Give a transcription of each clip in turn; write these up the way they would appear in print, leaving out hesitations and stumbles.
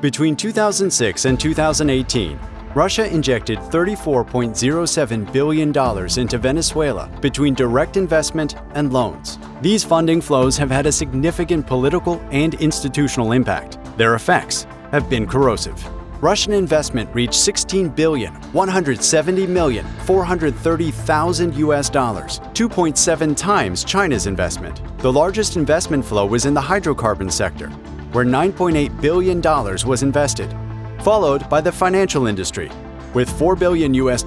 Between 2006 and 2018, Russia injected $34.07 billion into Venezuela between direct investment and loans. These funding flows have had a significant political and institutional impact. Their effects have been corrosive. Russian investment reached $16,170,430,000 US, 2.7 times China's investment. The largest investment flow was in the hydrocarbon sector, where $9.8 billion was invested, followed by the financial industry, with $4 billion US,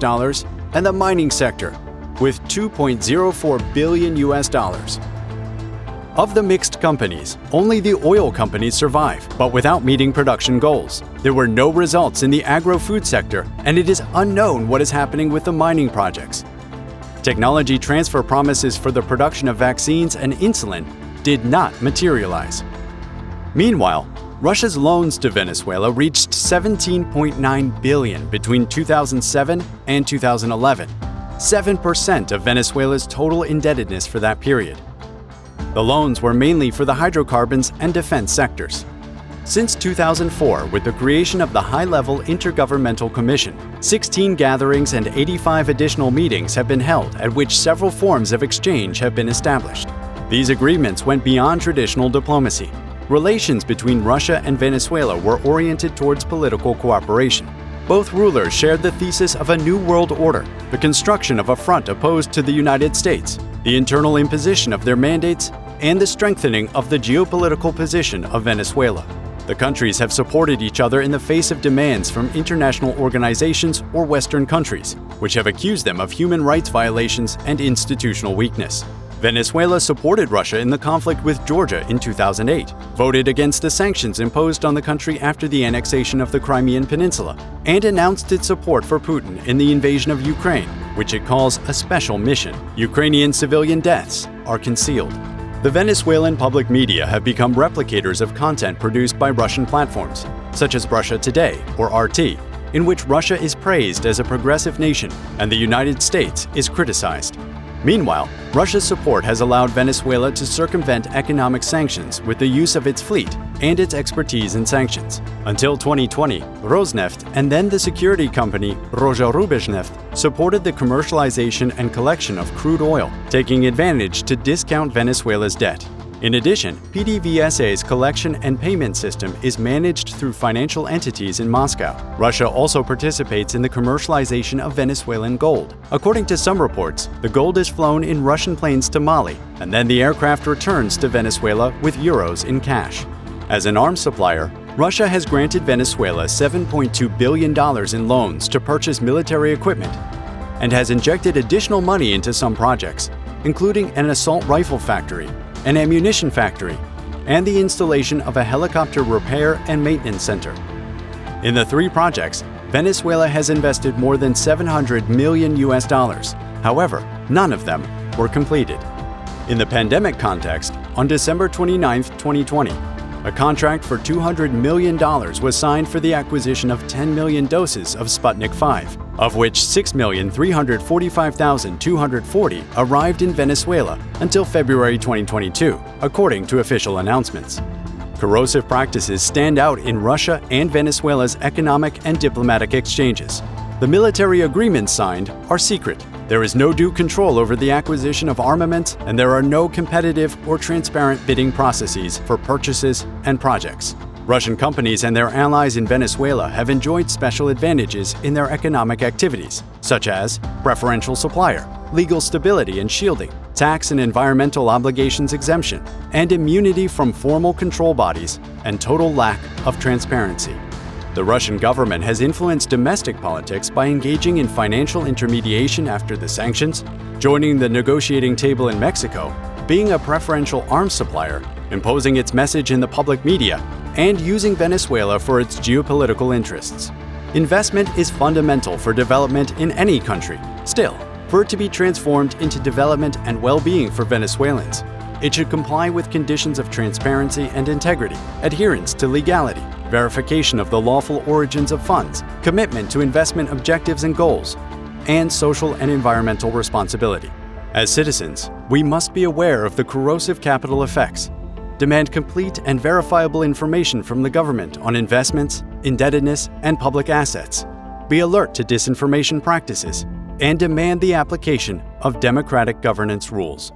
and the mining sector, with $2.04 billion US. Of the mixed companies, only the oil companies survive, but without meeting production goals. There were no results in the agro-food sector, and it is unknown what is happening with the mining projects. Technology transfer promises for the production of vaccines and insulin did not materialize. Meanwhile, Russia's loans to Venezuela reached $17.9 billion between 2007 and 2011, 7% of Venezuela's total indebtedness for that period. The loans were mainly for the hydrocarbons and defense sectors. Since 2004, with the creation of the High-Level Intergovernmental Commission, 16 gatherings and 85 additional meetings have been held at which several forms of exchange have been established. These agreements went beyond traditional diplomacy. Relations between Russia and Venezuela were oriented towards political cooperation. Both rulers shared the thesis of a new world order, the construction of a front opposed to the United States, the internal imposition of their mandates, and the strengthening of the geopolitical position of Venezuela. The countries have supported each other in the face of demands from international organizations or Western countries, which have accused them of human rights violations and institutional weakness. Venezuela supported Russia in the conflict with Georgia in 2008, voted against the sanctions imposed on the country after the annexation of the Crimean Peninsula, and announced its support for Putin in the invasion of Ukraine, which it calls a special mission. Ukrainian civilian deaths are concealed. The Venezuelan public media have become replicators of content produced by Russian platforms, such as Russia Today, or RT, in which Russia is praised as a progressive nation and the United States is criticized. Meanwhile, Russia's support has allowed Venezuela to circumvent economic sanctions with the use of its fleet and its expertise in sanctions. Until 2020, Rosneft and then the security company Rozhorubezhneft supported the commercialization and collection of crude oil, taking advantage to discount Venezuela's debt. In addition, PDVSA's collection and payment system is managed through financial entities in Moscow. Russia also participates in the commercialization of Venezuelan gold. According to some reports, the gold is flown in Russian planes to Mali, and then the aircraft returns to Venezuela with euros in cash. As an arms supplier, Russia has granted Venezuela $7.2 billion in loans to purchase military equipment and has injected additional money into some projects, including an assault rifle factory, an ammunition factory, and the installation of a helicopter repair and maintenance center. In the three projects, Venezuela has invested more than $700 million US. However, none of them were completed. In the pandemic context, on December 29, 2020, a contract for $200 million was signed for the acquisition of 10 million doses of Sputnik V, of which 6,345,240 arrived in Venezuela until February 2022, according to official announcements. Corrosive practices stand out in Russia and Venezuela's economic and diplomatic exchanges. The military agreements signed are secret. There is no due control over the acquisition of armaments, and there are no competitive or transparent bidding processes for purchases and projects. Russian companies and their allies in Venezuela have enjoyed special advantages in their economic activities, such as preferential supplier, legal stability and shielding, tax and environmental obligations exemption, and immunity from formal control bodies and total lack of transparency. The Russian government has influenced domestic politics by engaging in financial intermediation after the sanctions, joining the negotiating table in Mexico, being a preferential arms supplier, imposing its message in the public media, and using Venezuela for its geopolitical interests. Investment is fundamental for development in any country. Still, for it to be transformed into development and well-being for Venezuelans, it should comply with conditions of transparency and integrity, adherence to legality, verification of the lawful origins of funds, commitment to investment objectives and goals, and social and environmental responsibility. As citizens, we must be aware of the corrosive capital effects. Demand complete and verifiable information from the government on investments, indebtedness, and public assets. Be alert to disinformation practices, and demand the application of democratic governance rules.